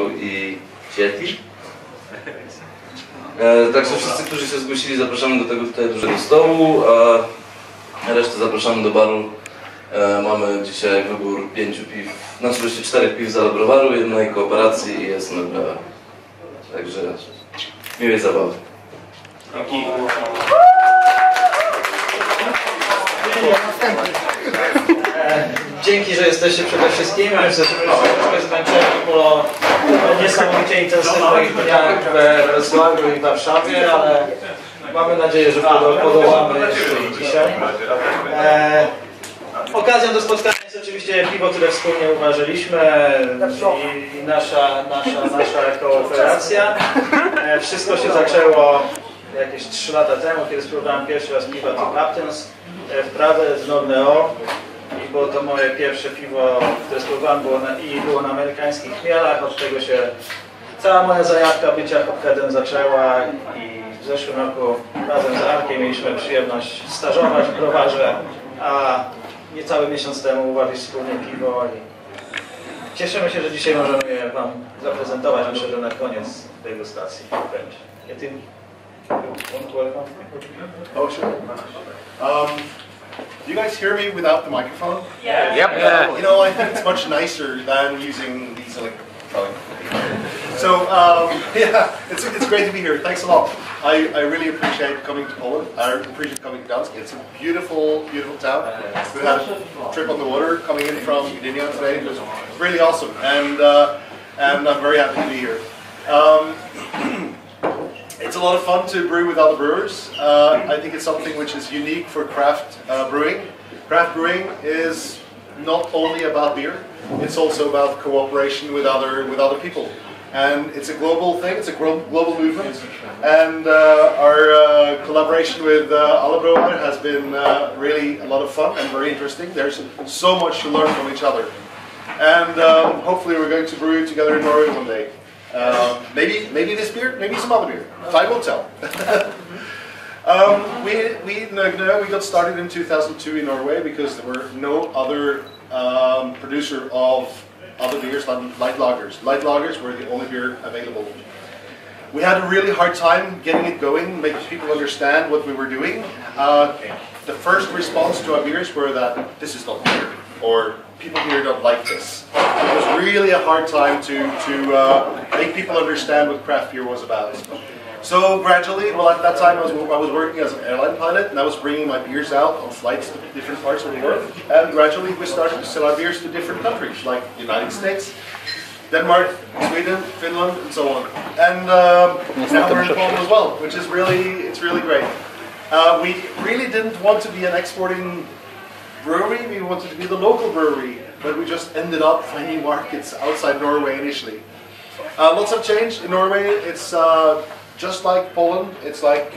i Cieti. Także wszyscy, którzy się zgłosili, zapraszamy do tego tutaj dużego stołu, a resztę zapraszamy do baru. Mamy dzisiaj wybór 5 piw, znaczy wreszcie 4 piw z AleBrowaru, jednej kooperacji i jest AleBrowa. Także miłej zabawy. Dzięki, że jesteście przede wszystkim. Myślę, że troszkę zmęczeni po niesamowicie intensywnych dniach we Wrocławiu i Warszawie, ale mamy nadzieję, że podołamy jeszcze i dzisiaj. Okazją do spotkania jest oczywiście piwo, które wspólnie uważaliśmy i nasza kooperacja. Wszystko się zaczęło jakieś 3 lata temu, kiedy spróbowałem pierwszy raz piwa Captains w Prawie z Nøgne Ø. I było to moje pierwsze piwo, które spróbowałem, było na amerykańskich chmielach. Od tego się cała moja zajawka bycia hopheadem zaczęła i w zeszłym roku razem z Arkiem mieliśmy przyjemność stażować w browarze, a niecały miesiąc temu uważać wspólnie piwo i cieszymy się, że dzisiaj możemy je Wam zaprezentować. Myślę, że na koniec degustacji będzie. Oh, sure. Do you guys hear me without the microphone? Yeah. Yep. You know, I think it's much nicer than using these electronic. So, yeah, it's great to be here. Thanks a lot. I really appreciate coming to Poland. I appreciate coming to Gdańsk. It's a beautiful, beautiful town. We had a trip on the water coming in from Gdynia today. It was really awesome, and I'm very happy to be here. It's a lot of fun to brew with other brewers. I think it's something which is unique for craft brewing. Craft brewing is not only about beer, it's also about cooperation with other people. And it's a global thing, it's a global movement. And our collaboration with AleBrowar has been really a lot of fun and very interesting. There's so much to learn from each other. And hopefully we're going to brew together in Norway one day. Maybe this beer, maybe some other beer. Time will tell. We got started in 2002 in Norway because there were no other producer of other beers than light lagers. Light lagers were the only beer available. We had a really hard time getting it going, making people understand what we were doing. The first response to our beers were that this is not beer, or people here don't like this. It was really a hard time to make people understand what craft beer was about. So gradually, well, at that time I was working as an airline pilot, and I was bringing my beers out on flights to different parts of the world. And gradually we started to sell our beers to different countries, like the United States, Denmark, Sweden, Finland, and so on. And now we're in Poland as well, which is really great. We really didn't want to be an exporting brewery, we wanted to be the local brewery, but we just ended up finding markets outside Norway initially. Lots have changed in Norway. It's just like Poland. It's like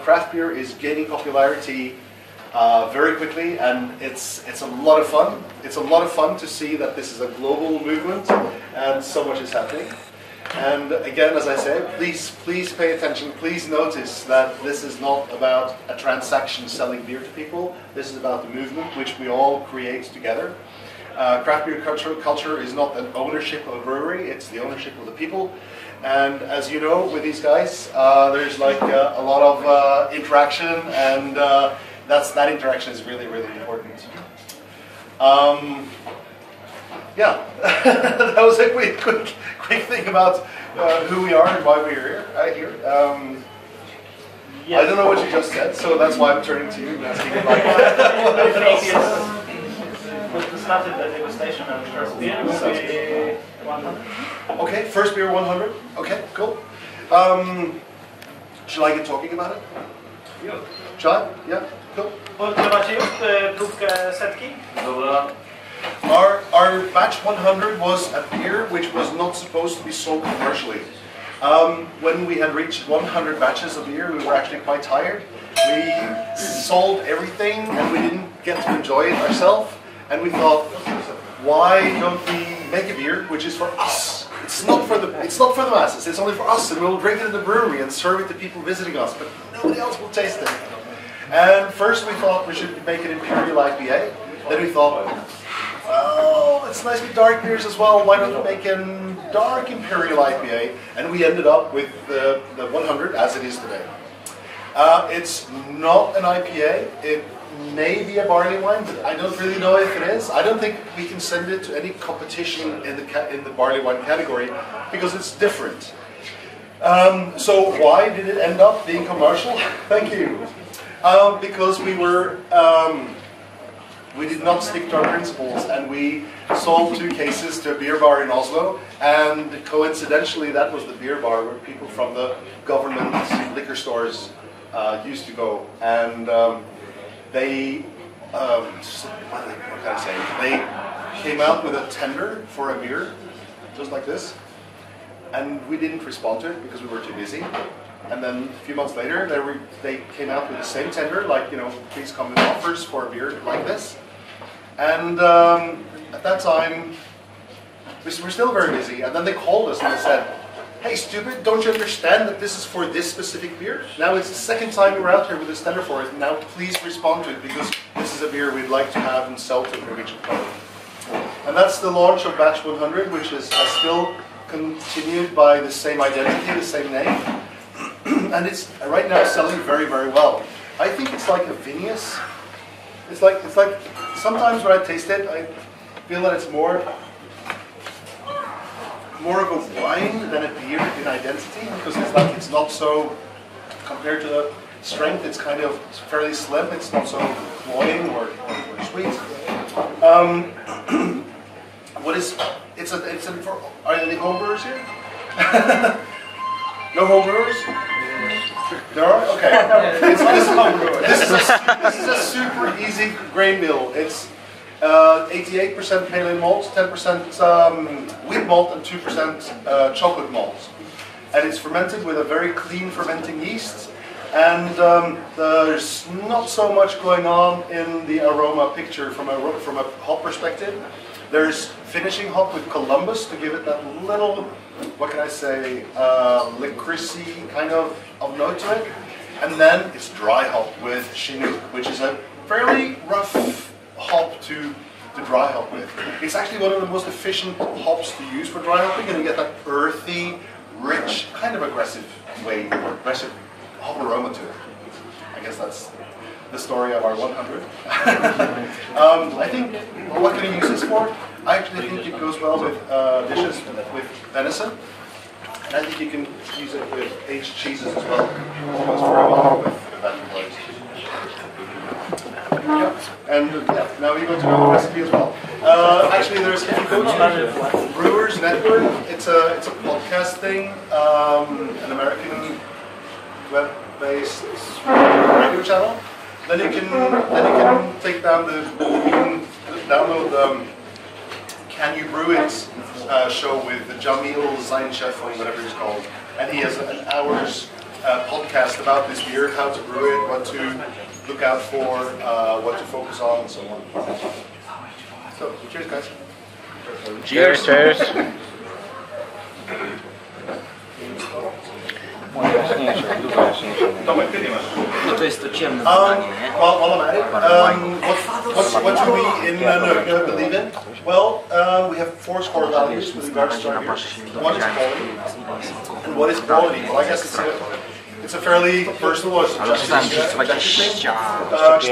craft beer is gaining popularity very quickly, and it's a lot of fun. It's a lot of fun to see that this is a global movement and so much is happening. And again, as I say, please pay attention. Please notice that this is not about a transaction selling beer to people. This is about the movement which we all create together. Craft beer culture is not an ownership of a brewery, it's the ownership of the people. And as you know, with these guys, there's like a lot of interaction, and that interaction is really important. Yeah, that was a quick thing about who we are and why we're here. I don't know what you just said, so that's why I'm turning to you and asking like. We started the degustation of first beer. Will be 100. Okay, first beer 100. Okay, cool. Shall I get talking about it? Shall I? Yeah, cool. Macie już próbkę setki? Dobra. Our batch 100 was a beer which was not supposed to be sold commercially. When we had reached 100 batches of beer, we were actually quite tired. We sold everything and we didn't get to enjoy it ourselves. And we thought, why don't we make a beer which is for us? It's not for the masses. It's only for us, and we'll drink it in the brewery and serve it to people visiting us, but nobody else will taste it. And first we thought we should make an Imperial IPA. Then we thought, oh, it's nice with dark beers as well. Why don't we make an dark imperial IPA, and we ended up with the 100 as it is today. It's not an IPA. It may be a barley wine, but I don't really know if it is. I don't think we can send it to any competition in the barley wine category because it's different. So why did it end up being commercial? Thank you. Because we did not stick to our principles, and we sold 2 cases to a beer bar in Oslo, and coincidentally that was the beer bar where people from the government liquor stores used to go, and they, what can I say, they came out with a tender for a beer, just like this, and we didn't respond to it because we were too busy. And then a few months later, they came out with the same tender, like, you know, please come with offers for a beer like this. And at that time, we were still very busy. And then they called us and they said, hey, stupid, don't you understand that this is for this specific beer? Now it's the second time we were out here with this tender for it. Now please respond to it because this is a beer we'd like to have and sell to the Norwegian public. And that's the launch of Batch 100, which is still continued by the same identity, the same name. And it's right now selling very, very well. I think it's like a Vinous. It's like sometimes when I taste it, I feel that it's more of a wine than a beer in identity, because it's not so, compared to the strength, it's kind of fairly slim. It's not so cloying or sweet. Are there any home brewers here? No home brewers? There are? Okay. This is a super easy grain bill. It's 88% pale ale malt, 10% wheat malt, and 2% chocolate malt. And it's fermented with a very clean fermenting yeast. And there's not so much going on in the aroma picture from a hop perspective. There's finishing hop with Columbus to give it that little, what can I say, licoricey kind of note to it. And then it's dry hop with Chinook, which is a fairly rough hop to dry hop with. It's actually one of the most efficient hops to use for dry hopping, and you get that earthy, rich, kind of aggressive hop aroma to it. I guess that's the story of our 100. I think, what can you use this for? I actually think it goes well with dishes with venison. And I think you can use it with aged cheeses as well. Almost very well with that place. Yeah. And now we go to the recipe as well. Actually, if you go to Brewers Network, it's a podcast thing, an American web-based radio channel. Then you can take down download the Can You Brew It show with the Jamil Zain Chef or whatever he's called, and he has an hour's podcast about this beer, how to brew it, what to look out for, what to focus on, and so on. So, cheers, guys. Cheers. Cheers. No to jest to ciemne zadanie, nie? While I'm at it, what do we in Nøgne believe in? Well, we have 4 core values with regards to our beer. One is quality. And what is quality? Well, I guess it's a fairly personal or subjective thing.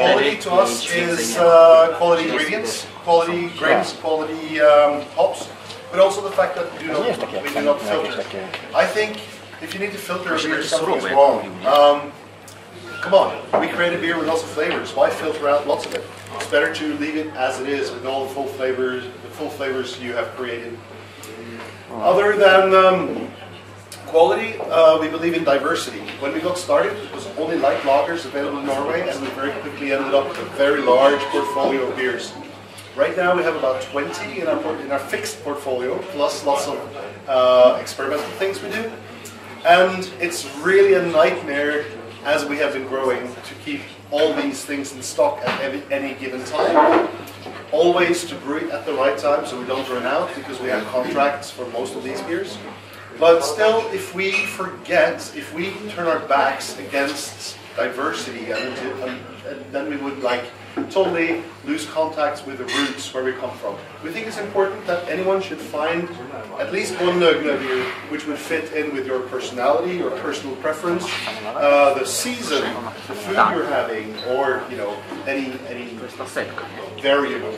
Quality to us is quality ingredients, quality grains, quality hops, but also the fact that we do not filter. I think if you need to filter a beer, something is wrong. Come on, we create a beer with lots of flavors. Why filter out lots of it? It's better to leave it as it is with all the full flavors you have created. Other than quality, we believe in diversity. When we got started, it was only light lagers available in Norway, and we very quickly ended up with a very large portfolio of beers. Right now we have about 20 in our fixed portfolio, plus lots of experimental things we do. And it's really a nightmare, as we have been growing, to keep all these things in stock at any given time. Always to brew it at the right time so we don't run out, because we have contracts for most of these beers. But still, if we forget, if we turn our backs against diversity, and then we would like totally lose contact with the roots where we come from. We think it's important that anyone should find at least one Nøgne beer which would fit in with your personality, your personal preference, the season, the food you're having, or any variable.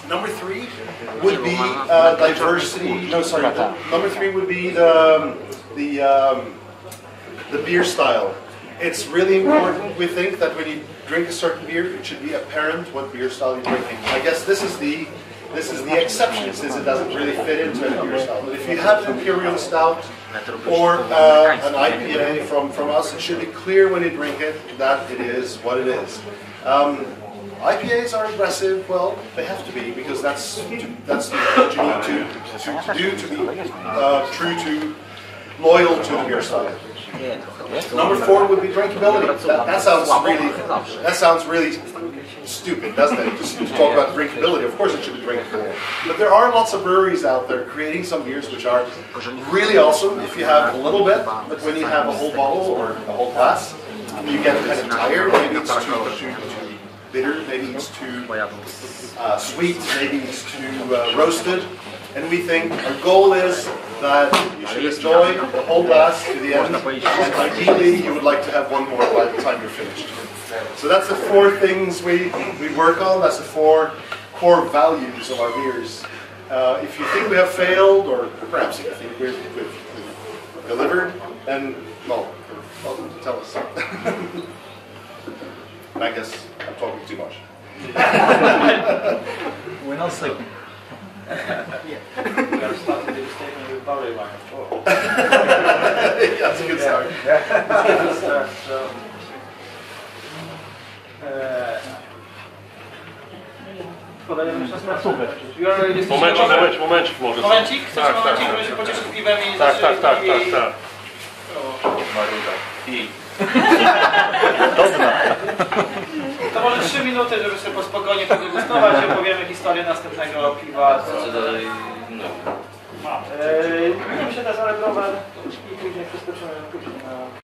Number 3 would be diversity. No, sorry. Number 3 would be the beer style. It's really important, we think, that when you drink a certain beer, it should be apparent what beer style you're drinking. I guess this is the exception, since it doesn't really fit into a beer style. But if you have an imperial stout or an IPA from us, it should be clear when you drink it that it is what it is. IPAs are aggressive. Well, they have to be, because that's what you need to be true to, loyal to the beer style. Number 4 would be drinkability. That sounds really stupid, doesn't it? Just to talk about drinkability. Of course it should be drinkable. But there are lots of breweries out there creating some beers which are really awesome if you have a little bit, but when you have a whole bottle or a whole glass, you get kind of tired. Maybe it's too bitter, maybe it's too sweet, maybe it's too roasted. And we think our goal is that you should enjoy the whole glass to the end, and ideally you would like to have one more by the time you're finished. So that's the 4 things we work on. That's the 4 core values of our beers. If you think we have failed, or perhaps if you think we've delivered, then, well, tell us. I guess I'm talking too much. We're not sleeping. That's a good start. Momencik może. Momencik? Chcesz Tak, momencik, tak, żeby się tak, pocieszyć tak. piwem i Tak. To może 3 minuty, żeby sobie spokojnie podegustować i opowiemy historię następnego piwa. Nie wiem, się da z AleBrowar i później przeskoczymy.